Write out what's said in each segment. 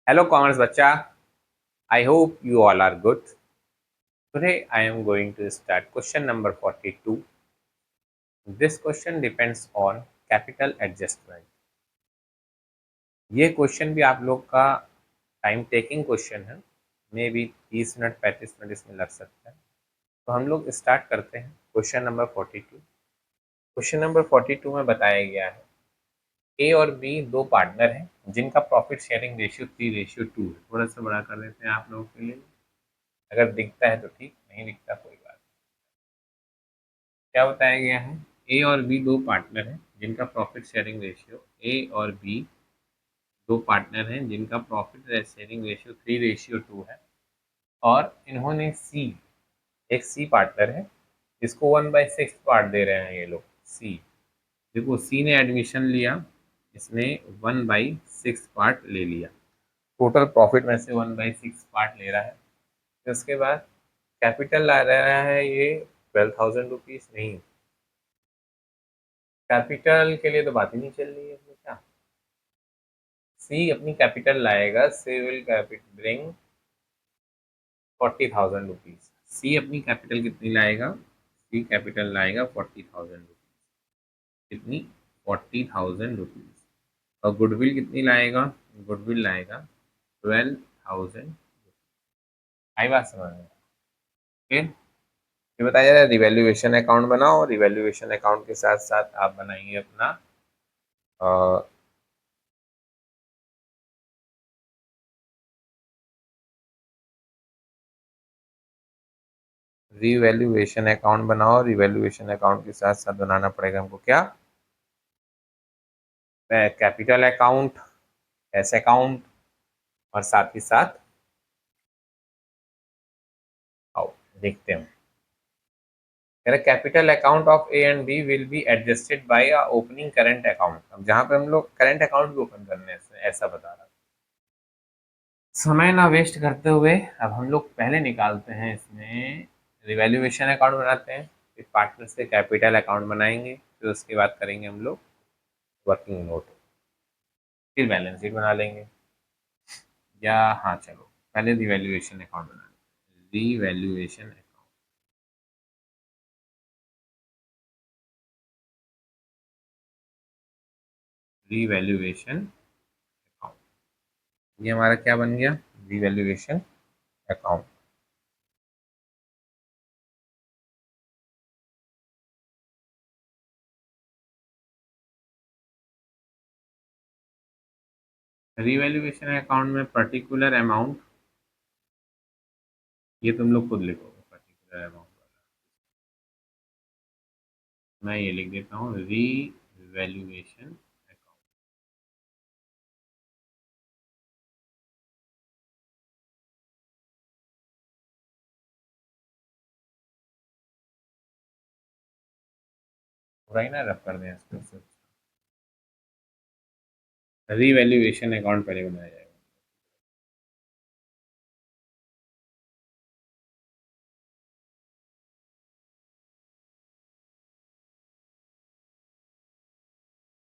Hello, commerce bacha. I hope you all are good. Today, I am going to start question number 42. This question depends on capital adjustment. ये question भी आप लोग का time taking question है, may be 30 minute 35 minute इसमें लग सकता है। तो हम लोग स्टार्ट करते हैं क्वेश्चन नंबर 42। क्वेश्चन नंबर 42 में बताया गया है ए और बी दो पार्टनर हैं जिनका प्रॉफिट शेयरिंग रेशियो 3:2 है। थोड़ा सा बड़ा कर देते हैं आप लोगों के लिए, अगर दिखता है तो ठीक, नहीं दिखता कोई बात। क्या बताया गया है, ए और बी दो पार्टनर हैं जिनका प्रॉफिट शेयरिंग रेशियो ए और बी दो पार्टनर हैं जिनका प्रॉफिट शेयरिंग रेशियो 3:2 है। और इन्होंने सी, एक सी पार्टनर है जिसको 1/6 पार्ट दे रहे हैं ये लोग। सी, देखो सी ने एडमिशन लिया, इसने 1/6 पार्ट ले लिया, टोटल प्रॉफिट में से 1/6 पार्ट ले रहा है। फिर उसके बाद कैपिटल ला रहा है ये 12,000 रुपीज। नहीं, कैपिटल के लिए तो बात ही नहीं चल रही है इसमें। क्या सी अपनी कैपिटल लाएगा, सी विल कैपिटल ब्रिंग 40,000 रुपीज। सी अपनी कैपिटल कितनी लाएगा, सी कैपिटल लाएगा 40,000 रुपीज। कितनी, 40,000 रुपीज। और गुडविल कितनी लाएगा, गुडविल लाएगा 12,000। आई बात समझ में? फिर ये बताया जा रहा है रिवैल्यूएशन अकाउंट बनाओ, रिवैल्यूएशन अकाउंट के साथ साथ आप बनाइए अपना रिवैल्यूएशन अकाउंट बनाओ। रिवैल्यूएशन अकाउंट के साथ साथ बनाना पड़ेगा हमको क्या, कैपिटल अकाउंट, एस अकाउंट, और साथ ही साथ आओ देखते हैं। Capital account of A and B will be adjusted by opening current account. अब जहां पे हम लोग करंट अकाउंट भी ओपन करने हैं ऐसा बता रहा। समय ना वेस्ट करते हुए अब हम लोग पहले निकालते हैं इसमें रिवैल्यूएशन अकाउंट बनाते हैं, फिर पार्टनर से कैपिटल अकाउंट बनाएंगे, फिर उसके बाद करेंगे हम लोग वर्किंग नोट, फिर बैलेंस शीट बना लेंगे। या हाँ चलो पहले रिवैल्यूएशन अकाउंट बना लेंगे। रिवैल्यूएशन अकाउंट, रिवैल्यूएशन अकाउंट, ये हमारा क्या बन गया, रिवैल्यूएशन अकाउंट। रिवैल्यूएशन अकाउंट में पर्टिकुलर अमाउंट, ये तुम लोग खुद लिखोगे पर्टिकुलर अमाउंट वाला, मैं ये लिख देता हूँ रिवैल्यूएशन अकाउंट। पूरा ही ना रफ कर दें इसको सिर्फ, रिवैल्यूएशन अकाउंट पहले बनाया जाएगा।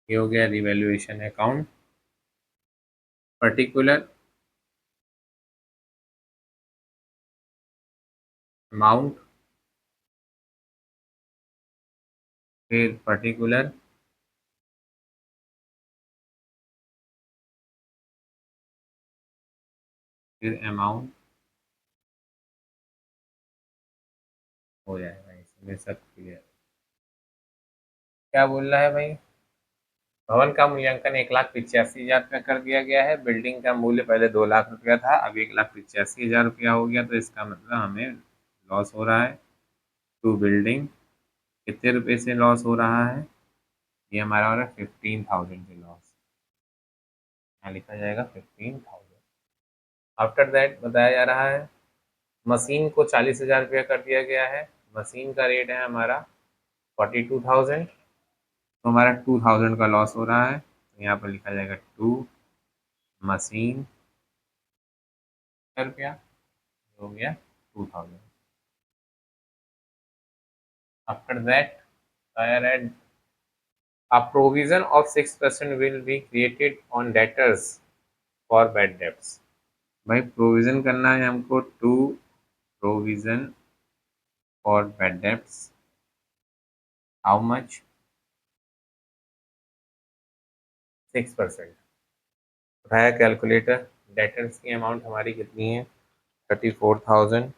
ये हो गया रिवैल्यूएशन अकाउंट, पर्टिकुलर अमाउंट, फिर पर्टिकुलर फिर अमाउंट, हो जाएगा इसमें सब क्लियर। क्या बोल रहा है भाई, भवन का मूल्यांकन 1,85,000 का कर दिया गया है। बिल्डिंग का मूल्य पहले 2 लाख रुपया था, अब 1,85,000 रुपया हो गया, तो इसका मतलब हमें लॉस हो रहा है टू बिल्डिंग। कितने रुपए से लॉस हो रहा है, ये हमारा हो रहा है 15,000 से लॉस। यहाँ लिखा जाएगा 15,000। आफ्टर दैट बताया जा रहा है मशीन को 40,000 रुपया कर दिया गया है। मशीन का रेट है हमारा 42,000, तो हमारा 2,000 का लॉस हो रहा है, तो यहाँ पर लिखा जाएगा टू मशीन रुपया, हो गया 2,000। After that add a provision of 6% will be created on debtors for bad debts। भाई प्रोविजन करना है हमको to provision for bad debts, how much? 6%। उठाया कैलकुलेटर, डेटर्स की अमाउंट हमारी कितनी है? 34,000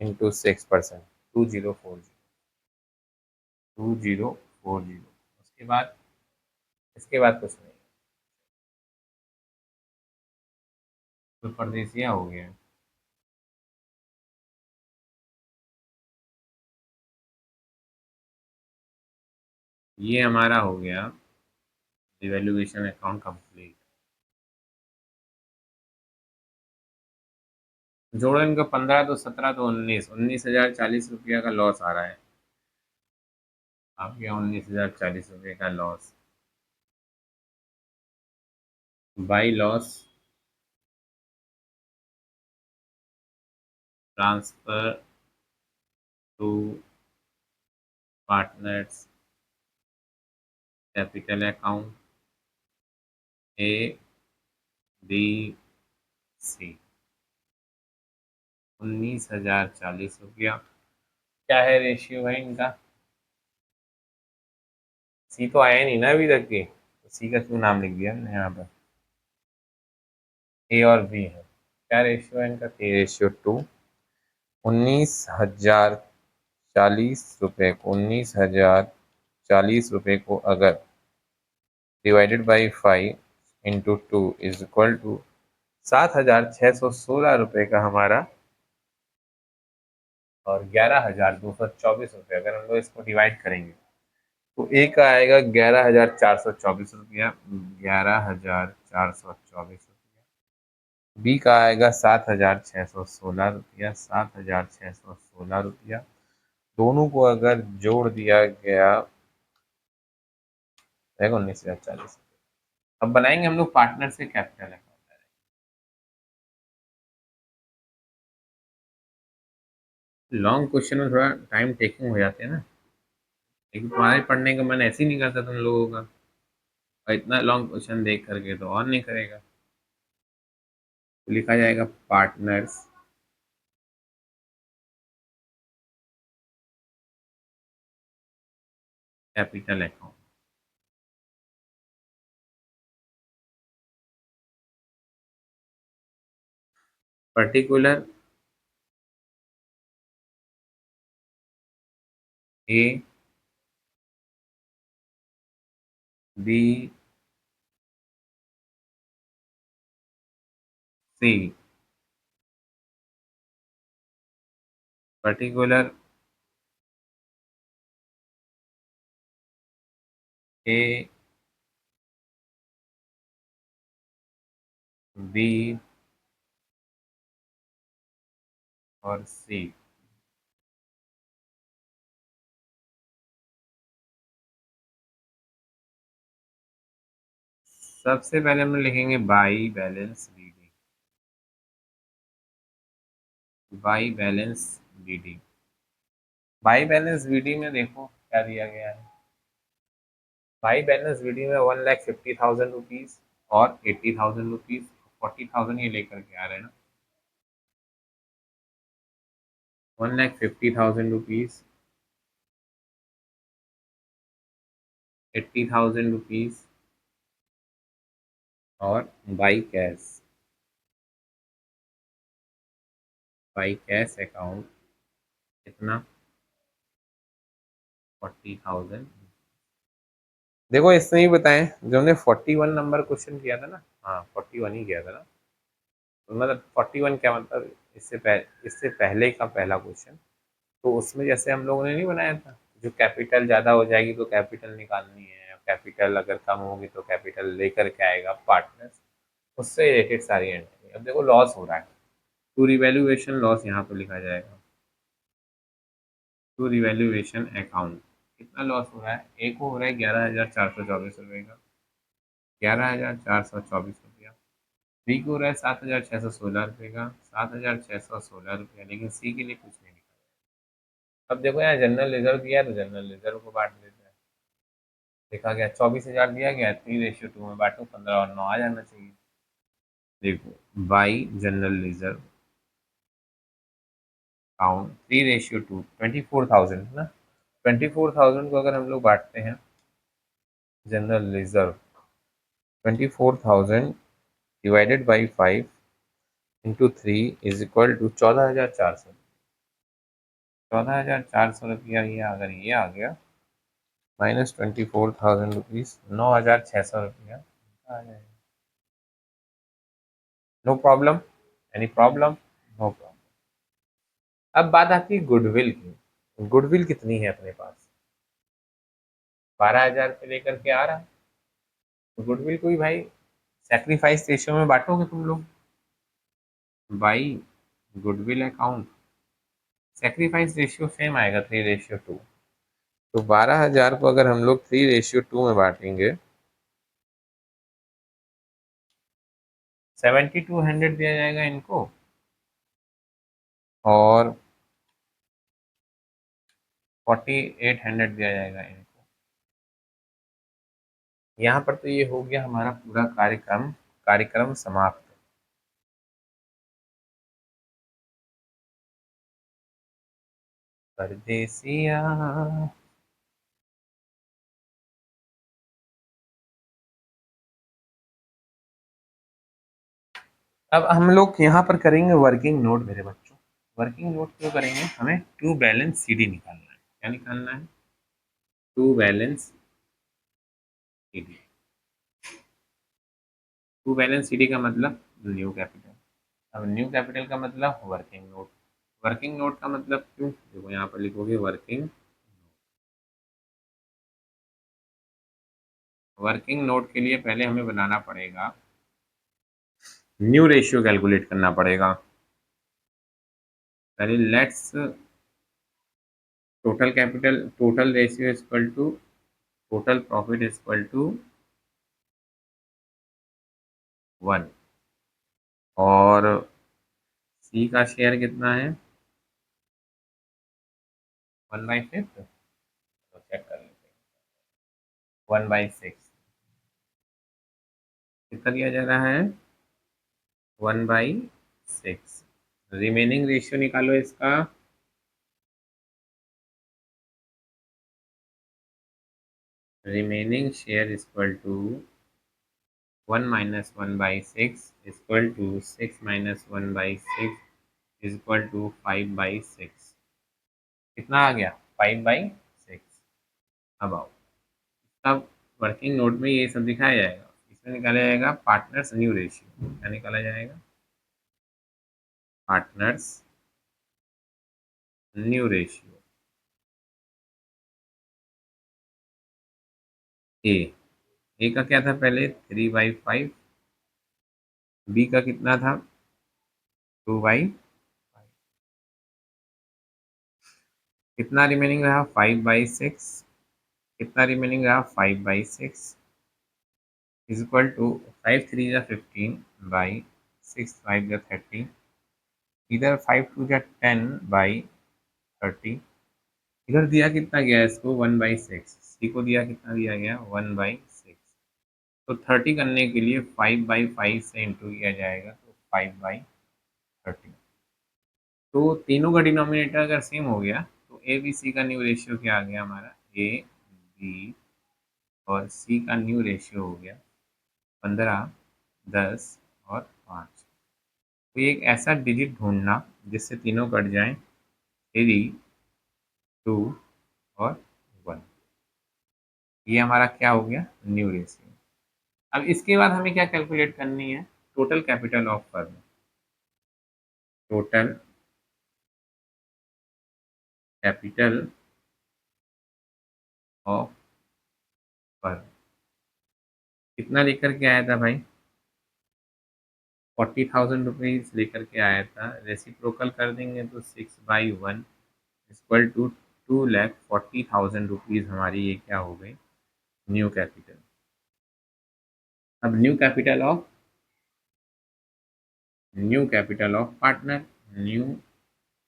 इंटू 6%, 2040, 2040। उसके बाद, इसके बाद कुछ नहीं, तो परदेसिया हो गया। ये हमारा हो गया रिवैल्यूएशन अकाउंट कंप्लीट। जोड़ो इनका, 15 तो 17 तो 19,040 का लॉस आ रहा है। आपके 19,040 का loss by loss transfer to partners capital account A B C. 19,040। क्या है रेशियो भाई इनका? सी तो आया नहीं ना अभी तक के, तो सी का क्यों नाम लिख दिया हमने यहाँ पर? ए और बी है। क्या रेशियो है इनका? ए रेशियो टू। 19,040 को अगर divided by 5 into two is equal to 7,616 का हमारा, और 11,224 अगर हम लोग इसको डिवाइड करेंगे तो ए का आएगा 11,424 रुपया, 11,424 रुपया। बी का आएगा 7,616 रुपया, 7,616 रुपया। दोनों को अगर जोड़ दिया गया रहेगा 19,040। अब बनाएंगे हम लोग पार्टनर से कैपिटल अकाउंट। लॉन्ग क्वेश्चन में थोड़ा टाइम टेकिंग हो जाते हैं ना, लेकिन तुम्हारे पढ़ने का मन ऐसे ही नहीं करता तुम लोगों का, और इतना लॉन्ग क्वेश्चन देख करके तो और नहीं करेगा। तो लिखा जाएगा partners capital account, particular A B C, particular A B और सी। सबसे पहले हम लोग लिखेंगे by balance reading, by balance reading. By balance BD में देखो क्या दिया गया है। बाई बैलेंस वीडी में 1,50,000 रुपीज और 80,000 रुपीज, 40,000 ये लेकर के आ रहे हैं ना। 1,50,000 रुपीज, 80,000 रुपीज और by cash, by cash account कितना? 40,000। देखो इसमें ही बताएं, जो हमने 41 नंबर क्वेश्चन किया था ना, हाँ 41 ही किया था ना, तो मतलब 41 क्या मतलब, इससे पहले का पहला क्वेश्चन। तो उसमें जैसे हम लोगों ने नहीं बनाया था, जो कैपिटल ज़्यादा हो जाएगी तो कैपिटल निकालनी है, कैपिटल अगर कम होगी तो कैपिटल लेकर के आएगा पार्टनर्स, उससे रिलेटेड सारी एंट्री। अब देखो लॉस हो रहा है, टू रिवैल्यूएशन लॉस यहाँ पे लिखा जाएगा, टू रिवैल्यूएशन अकाउंट। कितना लॉस हो रहा है? ए को हो रहा है 11,424 रुपये का, 11,424 रुपया। बी को हो रहा है 7,616 रुपये का, 7,616 रुपया, लेकिन सी के लिए कुछ नहीं लिखा। अब देखो यहाँ जनरल रिजर्व दिया है तो जनरल रिजर्व को बांट देते हैं। देखा गया 24,000 दिया गया, 3:2 में बांटो, 15 और 9 आ जाना चाहिए। देखो, बाई जनरल रिजर्व काउंट 3:2, 24,000 है ना। 24,000 को अगर हम लोग बांटते हैं, general reserve 24,000 divided by 5 into 3 is equal to 14,400। 14,400 रुपया ये अगर ये आ गया, माइनस 24,000 रुपीज, 9,600 रुपया आ जाएगा। No problem, any problem? No problem. अब बात आती है गुडविल की। गुडविल कितनी है अपने पास? 12,000 लेकर के आ रहा है। तो गुडविल को ही भाई सैक्रिफाइस रेशियो में बांटोगे तुम लोग, by goodwill account. Sacrifice ratio same आएगा, 3:2। तो 12,000 को अगर हम लोग 3:2 में बांटेंगे, 7,200 दिया जाएगा इनको, और 4,800 दिया जाएगा इनको। यहाँ पर तो ये हो गया हमारा पूरा कार्यक्रम कार्यक्रम समाप्त। परदेसिया। अब हम लोग यहाँ पर करेंगे वर्किंग नोट मेरे बच्चों। वर्किंग नोट क्यों करेंगे? हमें टू बैलेंस सीडी निकालना है। क्या निकालना है? To balance CD. To balance CD का मतलब न्यू कैपिटल। अब न्यू कैपिटल का मतलब वर्किंग नोट। वर्किंग नोट का मतलब क्यों? देखो यहाँ पर लिखोगे वर्किंग नोट के लिए पहले हमें बनाना पड़ेगा, न्यू रेशियो कैलकुलेट करना पड़ेगा। पहले let's total capital, total ratio is equal to total profit is equal to 1, और सी का शेयर कितना है? 1/5। तो चेक कर लेते हैं। 1/6 कितना दिया जा रहा है? 1/6। रिमेनिंग रेशियो निकालो इसका। Remaining share is equal to 1 minus 1/6 is equal to 6 minus 1/6 is equal to 5/6। कितना आ गया? 5/6। अब आओ, तब वर्किंग नोट में ये सब दिखाया जाएगा। इसमें निकाला जाएगा पार्टनर्स न्यू रेशियो। क्या निकाला जाएगा? Partners new ratio. A A का क्या था पहले? 3/5। बी का कितना था? 2/5। कितना रिमेनिंग रहा? 5/6। कितना रिमेनिंग रहा? 5/6 इज इक्वल टू 5 3 जा 15 बाई 6 5 जा 30। इधर 5 2 जा 10 बाई 30। इधर दिया कितना गया इसको? 1/6। सी को दिया कितना दिया गया? 1/6। तो 30 करने के लिए 5/5 से इंटू किया जाएगा, तो 5/30। तो तीनों का डिनोमिनेटर अगर सेम हो गया, तो ए बी सी का न्यू रेशियो क्या आ गया हमारा? ए बी और सी का न्यू रेशियो हो गया 15, 10 और 5। तो एक ऐसा डिजिट ढूंढना जिससे तीनों कट जाएं, 3, 2 और 1। ये हमारा क्या हो गया? New ratio. अब इसके बाद हमें क्या कैलकुलेट करनी है? Total capital of firm. Total capital of firm कितना लेकर के आया था भाई? 40,000 रुपीज लेकर के आया था। रेसिप्रोकल कर देंगे तो 6/1 इक्वल टू 2,40,000 रुपीज हमारी ये क्या हो गई? New capital. अब new capital of partner. New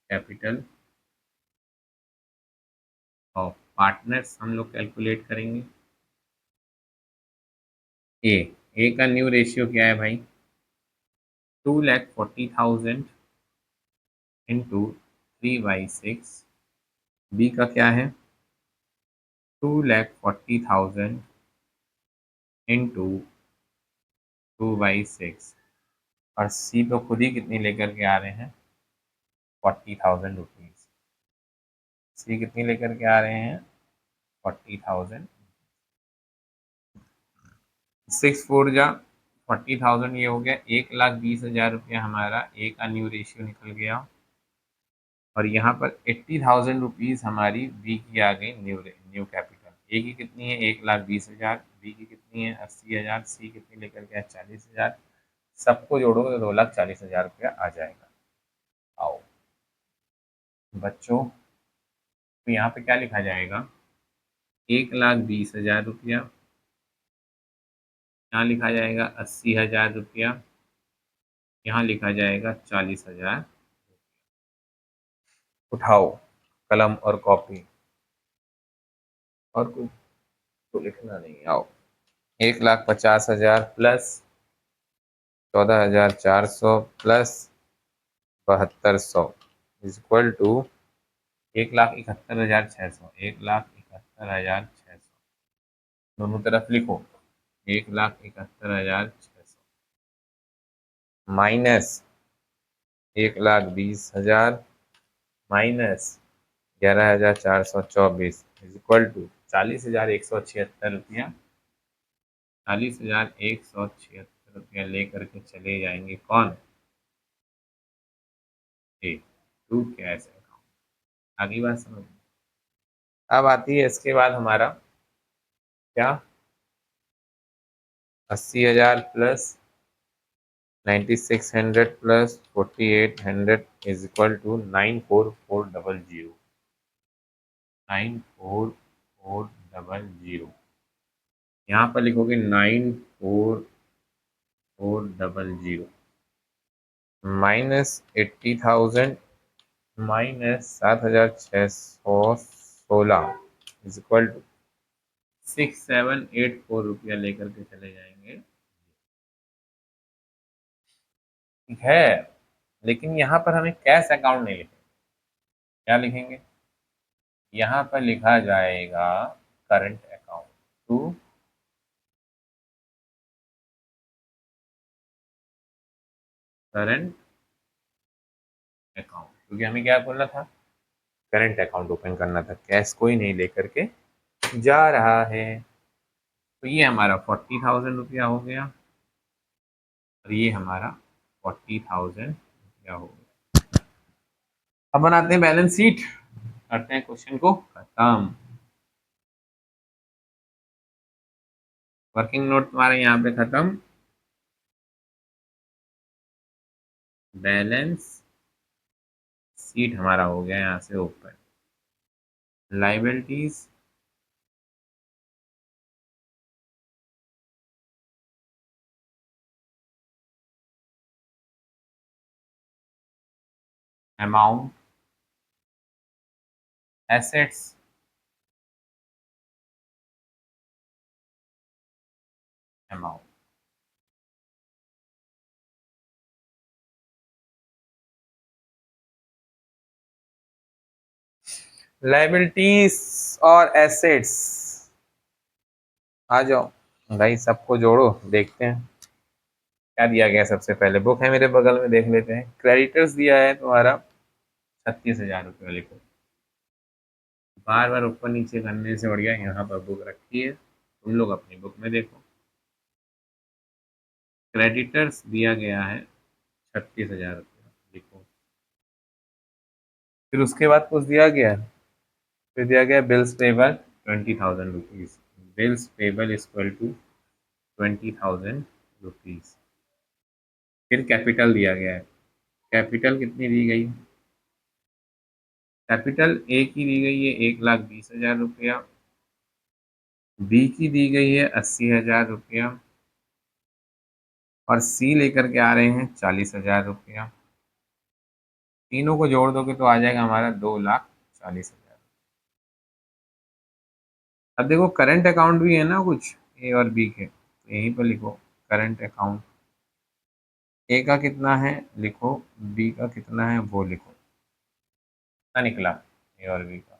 capital of partners हम लोग कैलकुलेट करेंगे। ए ए का न्यू रेशियो क्या है भाई? 2,40,000 इंटू 3/6। बी का क्या है? 2,40,000 इंटू 2/6। और सी तो खुद ही कितनी लेकर के आ रहे हैं? 40,000 रुपीज। सी कितनी लेकर के आ रहे हैं? 40,000। 6 4 जा 40,000, ये हो गया 1,20,000 रुपया। हमारा ए का न्यू रेशियो निकल गया। और यहाँ पर 80,000 रुपीज हमारी बी की आ गई न्यू कैपिटल। ए की कितनी है? 1,20,000। बी की कितनी है? 80,000। सी कितनी लेकर के? 40,000। सबको जोड़ोगे तो 2,40,000 रुपया आ जाएगा। आओ बच्चों, तो यहाँ पे क्या लिखा जाएगा? 1,20,000 रुपया। यहाँ लिखा जाएगा 80,000 रुपया। यहाँ लिखा जाएगा 40,000। उठाओ कलम और कॉपी, और कुछ तो लिखना नहीं। आओ, 1,50,000 plus 14,400 plus 7,200 is equal to 1,71,600। 1,71,600 दोनों तरफ लिखो। 1,71,600 minus 1,20,000 minus 11,424 is equal to 40,176 रुपया। 40,176 रुपया लेकर के चले जाएंगे कौन? A to cash account. आगे बात समझ। अब आती है इसके बाद हमारा क्या? 80,000 plus 9600 plus 4800 is equal to 94400। 94400 यहाँ पर लिखोगे 94400 minus 80,000 minus 7,616 is equal to 6,784 रुपया लेकर के चले जाएंगे। ठीक है, लेकिन यहाँ पर हमें कैश अकाउंट नहीं लिखेंगे। क्या लिखेंगे? यहाँ पर लिखा जाएगा current account to current account, क्योंकि हमें क्या खोलना था? करंट अकाउंट ओपन करना था। कैश कोई नहीं लेकर के जा रहा है। तो ये हमारा 40,000 रुपया हो गया, और ये हमारा 40,000 रुपया हो गया। अब बनाते हैं बैलेंस शीट, करते हैं क्वेश्चन को खत्म। वर्किंग नोट तुम्हारे यहाँ पे खत्म। बैलेंस शीट हमारा हो गया यहाँ से open. Liabilities amount, assets amount. Liabilities और एसेट्स, आ जाओ भाई, सबको जोड़ो, देखते हैं क्या दिया गया। सबसे पहले बुक है मेरे बगल में, देख लेते हैं। क्रेडिटर्स दिया है तुम्हारा 36,000 रुपये। लिखो, बार बार ऊपर नीचे करने से बढ़िया यहाँ पर बुक रखी है, तुम लोग अपनी बुक में देखो। क्रेडिटर्स दिया गया है 36,000 रुपया। लिखो, फिर उसके बाद कुछ दिया गया है। फिर दिया गया bills payable 20,000 rupees. Bills payable equal to 20,000 rupees. फिर कैपिटल दिया गया है। कैपिटल कितनी दी गई? कैपिटल ए की दी गई है 1,20,000 रुपया। बी की दी गई है 80,000 रुपया। और सी लेकर के आ रहे हैं 40,000 रुपया। तीनों को जोड़ दोगे तो आ जाएगा हमारा 2,40,000। अब देखो करंट अकाउंट भी है ना कुछ ए और बी के, तो यहीं पर लिखो करंट अकाउंट। ए का कितना है लिखो, बी का कितना है वो लिखो। कितना निकला ए और बी का?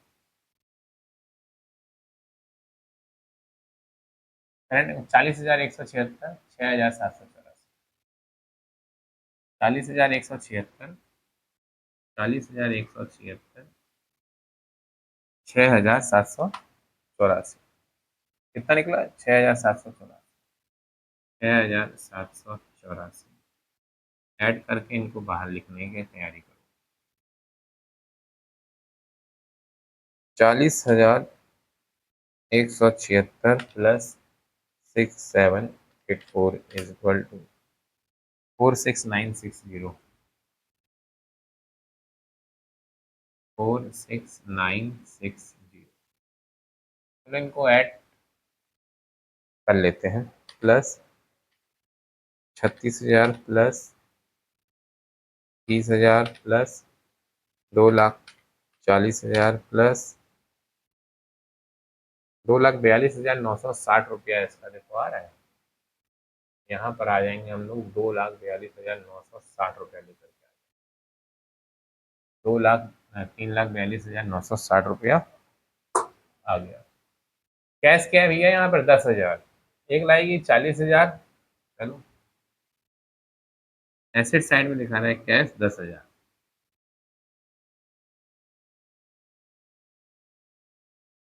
40,176, 6,784। 40,176, 40,176, 6,784। कितना निकला? 6,784। 6,784 ऐड करके इनको बाहर लिखने की तैयारी करो। 40,176 प्लस 6,784 इज इक्वल टू 46960। 46960। चलो इनको ऐड कर लेते हैं। प्लस 36,000 प्लस 30,000 प्लस 2,40,000 प्लस 2,42,960 रुपया इसका देखो आ रहा है। यहाँ पर आ जाएंगे हम लोग 2,42,960 रुपया लेकर के। 3,42,960 रुपया आ गया। कैश क्या है भैया यहाँ पर? 10,000। एक लाएगी 40,000। चलो एसेट साइड में दिखा रहा है कैश 10,000।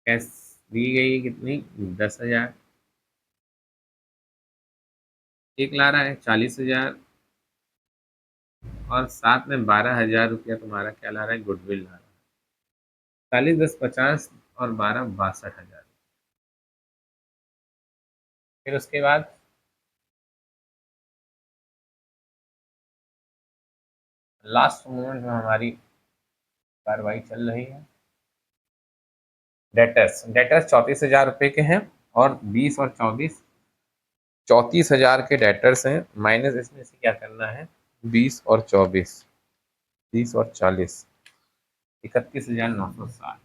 कैश दी गई कितनी? 10,000। एक ला रहा है 40,000 और साथ में 12,000 रुपया तुम्हारा क्या ला रहा है? गुडविल ला रहा है। 40 10 50 और 12 62,000। फिर उसके बाद लास्ट मोमेंट में हमारी कार्रवाई चल रही है। डेटर्स, डेटर्स 34,000 रुपये के हैं और 20 और 24 34,000 के डेटर्स हैं। माइनस इसमें से क्या करना है? 20 और 24, 30 और 40, 31,960।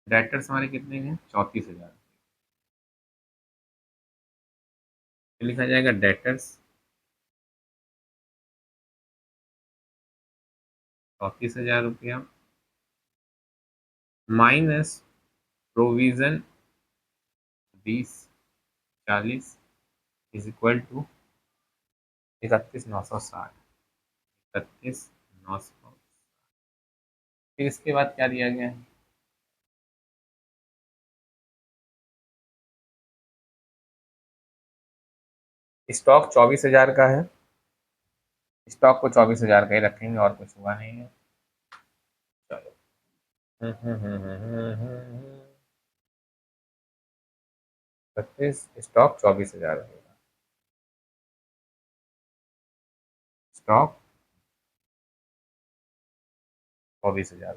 डेटर्स हमारे कितने हैं? 34,000। लिखा जाएगा डेटर्स 34,000 रुपया minus provision 20 40 is equal to 31,960। 31,900। फिर इसके बाद क्या दिया गया है? स्टॉक 24,000 का है। स्टॉक को 24,000 का ही रखेंगे और कुछ हुआ नहीं है। चलो 32 स्टॉक 24,000 होगा। स्टॉक 24,000।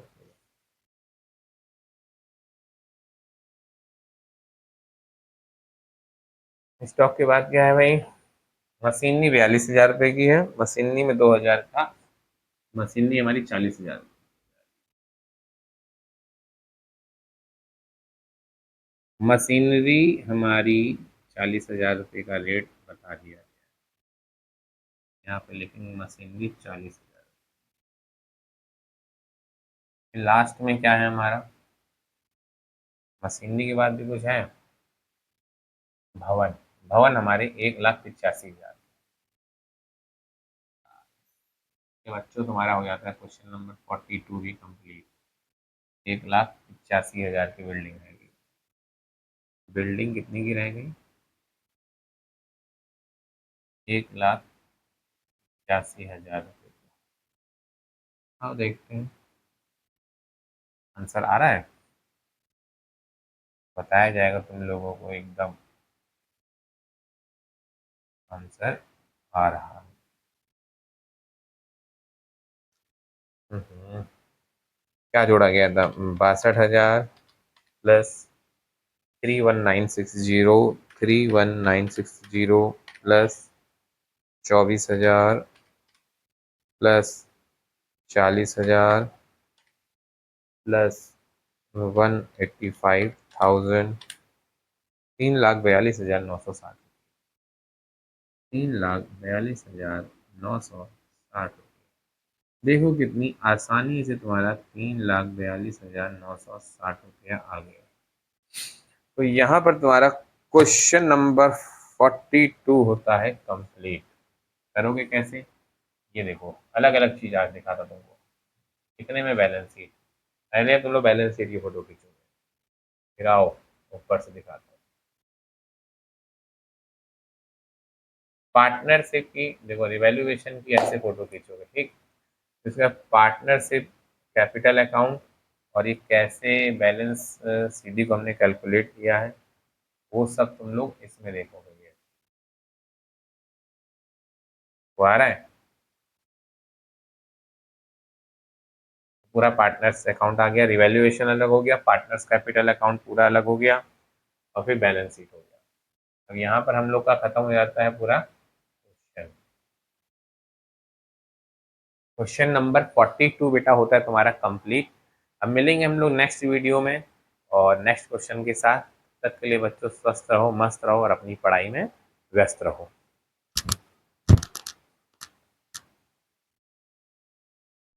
स्टॉक के बाद क्या है भाई? मशीनरी 42,000 रुपये की है। मशीनरी में 2,000 का, मशीनरी हमारी 40,000। मशीनरी हमारी 40,000 रुपये का रेट बता दिया गया। यहाँ पे लिखेंगे मशीनरी 40,000। लास्ट में क्या है हमारा? मशीनरी के बाद भी कुछ है। भवन, भवन हमारे 1,85,000। ये बच्चों तुम्हारा हो जाता है क्वेश्चन नंबर 42 भी कंप्लीट। 1,85,000 की बिल्डिंग रहेगी। बिल्डिंग कितनी की रह गई? 1,85,000 रुपये। आओ देखते हैं आंसर आ रहा है। बताया जाएगा तुम लोगों को एकदम आंसर आ रहा है। क्या जोड़ा गया था? 62,000 प्लस 31960, 31960 प्लस 24,000 प्लस 40,000 प्लस 185,000, 3,42,960। 3,42,960। देखो कितनी आसानी से तुम्हारा 3,42,960 रुपया आ गया। तो यहाँ पर तुम्हारा क्वेश्चन नंबर 42 होता है कंप्लीट। करोगे कैसे, ये देखो अलग अलग चीज आज दिखाता तुमको। कितने में बैलेंस शीट, पहले तुम लोग बैलेंस शीट की फोटो खींचोगे, फिर आओ ऊपर से दिखाता हूँ। पार्टनरशिप की देखो, रिवैल्यूएशन की ऐसे फोटो खींचोगे, ठीक। इसका पार्टनरशिप कैपिटल अकाउंट और ये कैसे बैलेंस सीडी को हमने कैलकुलेट किया है, वो सब तुम लोग इसमें देखोगे। ये वो आ रहा है, पूरा पार्टनर्स अकाउंट आ गया, रिवैल्यूएशन अलग हो गया, पार्टनर्स कैपिटल अकाउंट पूरा अलग हो गया, और फिर बैलेंस शीट हो गया। अब यहाँ पर हम लोग का खत्म हो जाता है पूरा क्वेश्चन। क्वेश्चन नंबर 42 बेटा होता है तुम्हारा कंप्लीट। अब मिलेंगे हम लोग नेक्स्ट वीडियो में और नेक्स्ट क्वेश्चन के साथ। तब तक के लिए बच्चों स्वस्थ रहो, मस्त रहो और अपनी पढ़ाई में व्यस्त रहो।